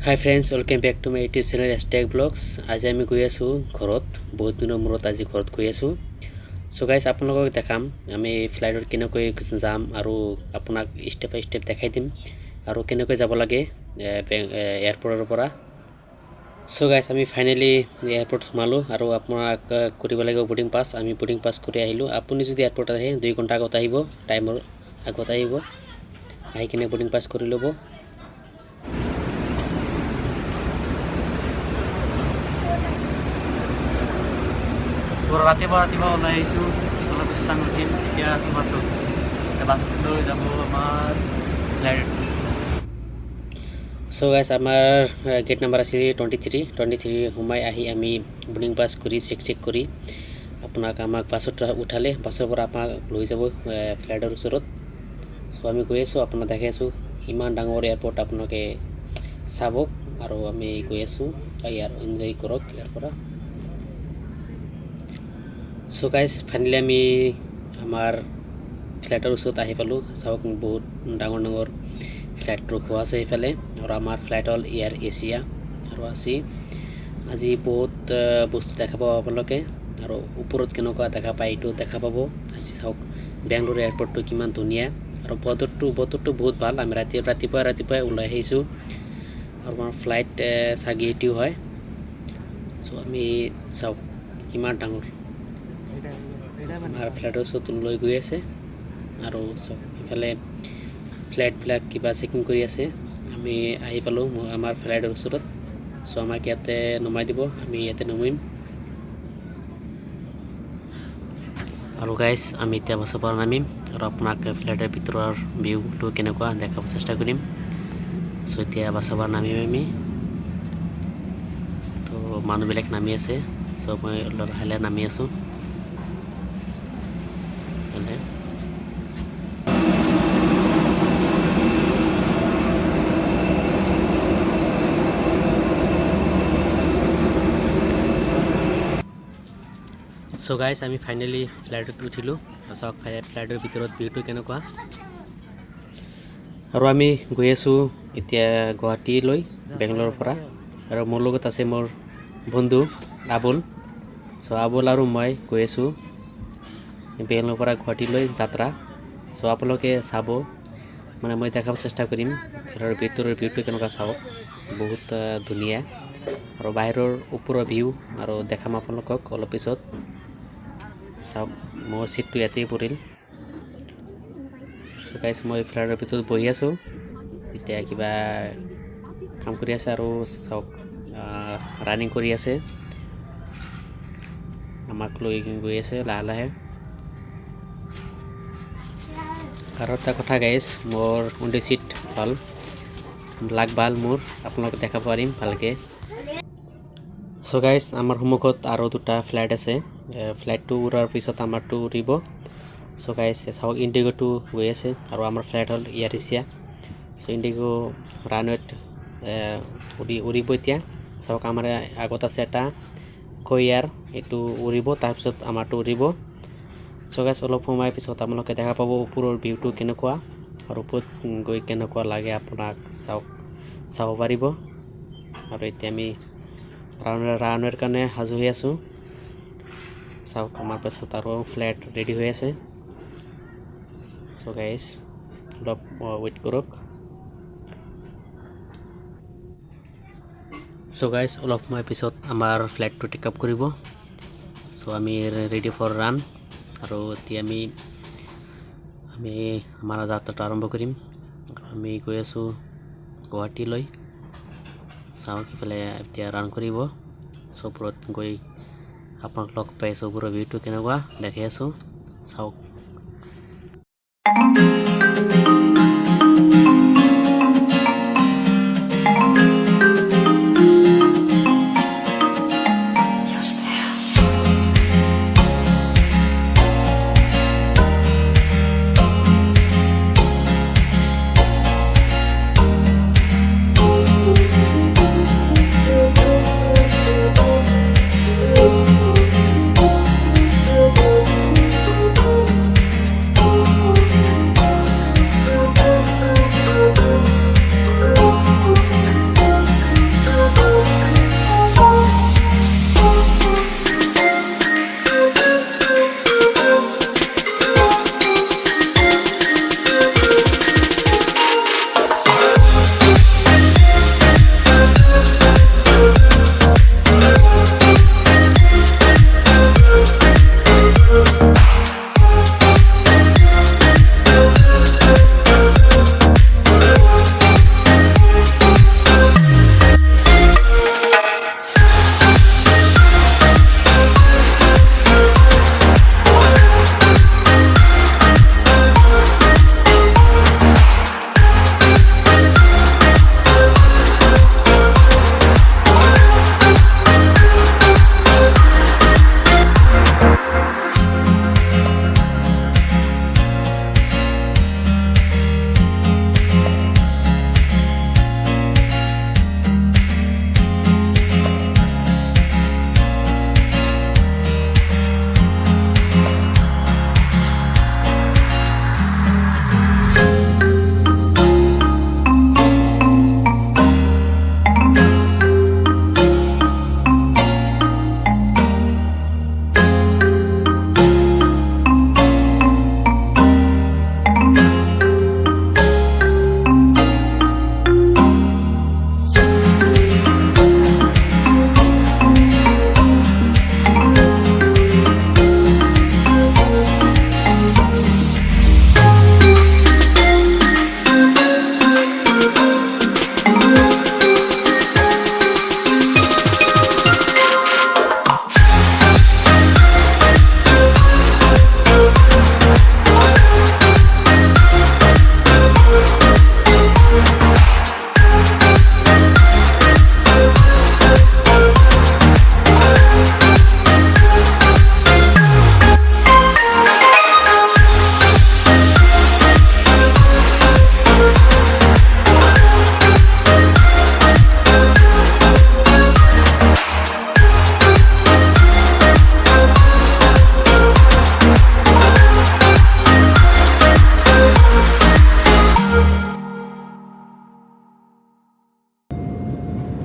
High friends, welcome back to my YouTube channel stake vlogs. আজি আমি গৈ আছোঁ ঘৰত, বহুত দিনৰ মূৰত আজি ঘৰত গৈ আছোঁ। চ' গাইজ, আপোনালোকক দেখাম আমি ফ্লাইটত কেনেকৈ যাম আৰু আপোনাক ষ্টেপ বাই ষ্টেপ দেখাই দিম আৰু কেনেকৈ যাব লাগে এয়াৰপৰ্টৰ পৰা। চ' গাইজ, আমি ফাইনেলি এয়াৰপৰ্ট সোমালোঁ আৰু আপোনাক কৰিব লাগিব বৰ্ডিং পাছ। আমি বৰ্ডিং পাছ কৰি আহিলোঁ। আপুনি যদি এয়াৰপৰ্টত আহে 2 ঘণ্টা আগত আহিব, টাইমৰ আগত আহিব, আহি কিনে বৰ্ডিং পাছ কৰি ল'ব। ৰাতিপুৱা ওলাই আহিছোঁ, অলপ পিছত আমি উঠিম। এতিয়া আছোঁ বাছত, বাছত লৈ যাব আমাৰ ফ্লাইট। চ' গাইজ, আমাৰ গেট নাম্বাৰ আছিল 23 সোমাই আহি আমি বৰ্ডিং পাছ কৰি চেক কৰি আমাক বাছত উঠালে। বাছৰ পৰা আমাক লৈ যাব ফ্লাইটৰ ওচৰত। চ' আমি গৈ আছোঁ, আপোনাক দেখাই আছোঁ ইমান ডাঙৰ এয়াৰপৰ্ট, আপোনালোকে চাব আৰু আমি গৈ আছোঁ। ইয়াৰ এনজয় কৰক ইয়াৰ পৰা। চ' গাইজ, ফাইনেলি আমি আমাৰ ফ্লাইটৰ ওচৰত আহি পালোঁ। চাওক, বহুত ডাঙৰ ফ্লাইট ৰখোৱা আছে এইফালে আৰু আমাৰ ফ্লাইট হ'ল এয়াৰ এছিয়া আৰু আজি বহুত বস্তু দেখা পাব আপোনালোকে আৰু ওপৰত কেনেকুৱা দেখা পায় এইটো দেখা পাব। আজি চাওক বেংগলোৰ এয়াৰপৰ্টটো কিমান ধুনীয়া আৰু বতৰটো বহুত ভাল। আমি ৰাতিপুৱাই ওলাই আহিছোঁ আৰু আমাৰ ফ্লাইট চাগে এইটো হয়। চ' আমি চাওক কিমান ডাঙৰ আমাৰ ফ্লাইটৰ ওচৰত লৈ গৈ আছে আৰু চব ইফালে ফ্লাইটবিলাক কিবা চেকিং কৰি আছে। আমি আহি পালোঁ আমাৰ ফ্লাইটৰ ওচৰত। চ' আমাক ইয়াতে নমাই দিব, আমি ইয়াতে নমাইম। আৰু গাইজ, আমি এতিয়া বাছৰ পৰা নামিম আৰু আপোনাক ফ্লাইটৰ ভিতৰৰ ভিউটো কেনেকুৱা দেখাব চেষ্টা কৰিম। চ' এতিয়া বাছৰ পৰা নামিম আমি। তো মানুহবিলাক নামি আছে, চ' মই অলপ লাহে নামি আছোঁ। চ' গাইজ, আমি ফাইনেলি ফ্লাইটত উঠিলোঁ। চাওক ফ্লাইটৰ ভিতৰত ভিউটো কেনেকুৱা। আৰু আমি গৈ আছোঁ এতিয়া গুৱাহাটীলৈ বেংগলোৰৰ পৰা। আৰু মোৰ লগত আছে মোৰ বন্ধু আবুল। চ' আবুল আৰু মই গৈ আছোঁ বেংগলোৰৰ পৰা গুৱাহাটীলৈ যাত্ৰা। চ' আপোনালোকে চাব, মানে মই দেখাব চেষ্টা কৰিম ভিতৰৰ ভিউটো কেনেকুৱা। চাওক, বহুত ধুনীয়া আৰু বাহিৰৰ ওপৰৰ ভিউ আৰু দেখাম আপোনালোকক অলপ পিছত। চাওক, মোৰ চিটটো ইয়াতেই পৰিল। চ' গাইজ, মই ফ্লাইটৰ ভিতৰত বহি আছোঁ, এতিয়া কিবা কাম কৰি আছে আৰু চাওক ৰানিং কৰি আছে, আমাক লৈ গৈ আছে লাহে। আৰু এটা কথা গাইজ, মোৰ উইণ্ড' চিট ভাল, ভাল মোৰ, আপোনালোকে দেখা পাৰিম ভালকৈ। চ' গাইজ, আমাৰ সন্মুখত আৰু 2টা ফ্লাইট আছে। ফ্লাইটটো উৰাৰ পিছত আমাৰটো উৰিব। চ' গাইজ, চাওক ইণ্ডিগ'টো গৈ আছে আৰু আমাৰ ফ্লাইট হ'ল এয়াৰ এছিয়া। চ' ইণ্ডিগ' ৰানৱেত উৰিব এতিয়া। চাওক, আমাৰ আগত আছে এটা এয়াৰ, এইটো উৰিব, তাৰপিছত আমাৰটো উৰিব। চ' গাইজ, অলপ সময় পিছত আপোনালোকে দেখা পাব ওপৰৰ ভিউটো কেনেকুৱা আৰু ওপৰত গৈ কেনেকুৱা লাগে আপোনাক চাব পাৰিব। আৰু এতিয়া আমি ৰানৱেৰ কাৰণে সাজু হৈ আছোঁ। চাওক, আমাৰ পাছত আৰু ফ্লাইট ৰেডি হৈ আছে। চ' গাইজ, অলপ ৱেইট কৰক। চ' গাইজ, অলপ সময় পিছত আমাৰ ফ্লাইটটো টেক আপ কৰিব। চ' আমি ৰেডি ফৰ ৰান আৰু এতিয়া আমি আমাৰ যাত্ৰাটো আৰম্ভ কৰিম। আমি গৈ আছোঁ গুৱাহাটীলৈ। চাওক, ইফালে এতিয়া ৰান কৰিব। চ' ওপৰত গৈ আপোনাক লগ পাই আছোঁ, ওপৰৰ ভিউটো কেনেকুৱা দেখাই আছোঁ। চাওক,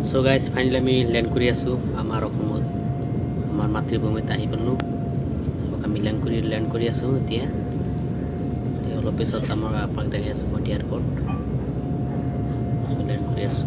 সো গাইজ ফাইনেলি আমি লেণ্ড কৰি আছোঁ আমাৰ অসমত, আমাৰ মাতৃভূমিত আহি পালোঁ। চবক আমি লেণ্ড কৰি আছোঁ এতিয়া। অলপ পিছত আমাৰ আপোনাক দেখাই আছোঁ গুৱাহাটী এয়াৰপৰ্ট। লেণ্ড কৰি আছোঁ।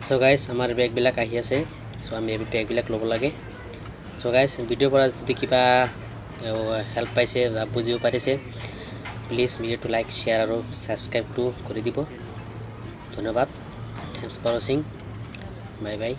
সো গাইজ আমাৰ বেগবিলাক আহি আছে। সো আমি এই বেগবিলাক ল'ব লাগে। সো গাইজ ভিডিঅ'ৰ পৰা যদি কিবা হেল্প পাইছে বা বুজিব পাৰিছে, প্লিজ ভিডিঅ'টো লাইক শ্বেয়াৰ আৰু ছাবস্ক্ৰাইবটো কৰি দিব। ধন্যবাদ। থেংকছ ফৰ ৱাচিং। Bye bye.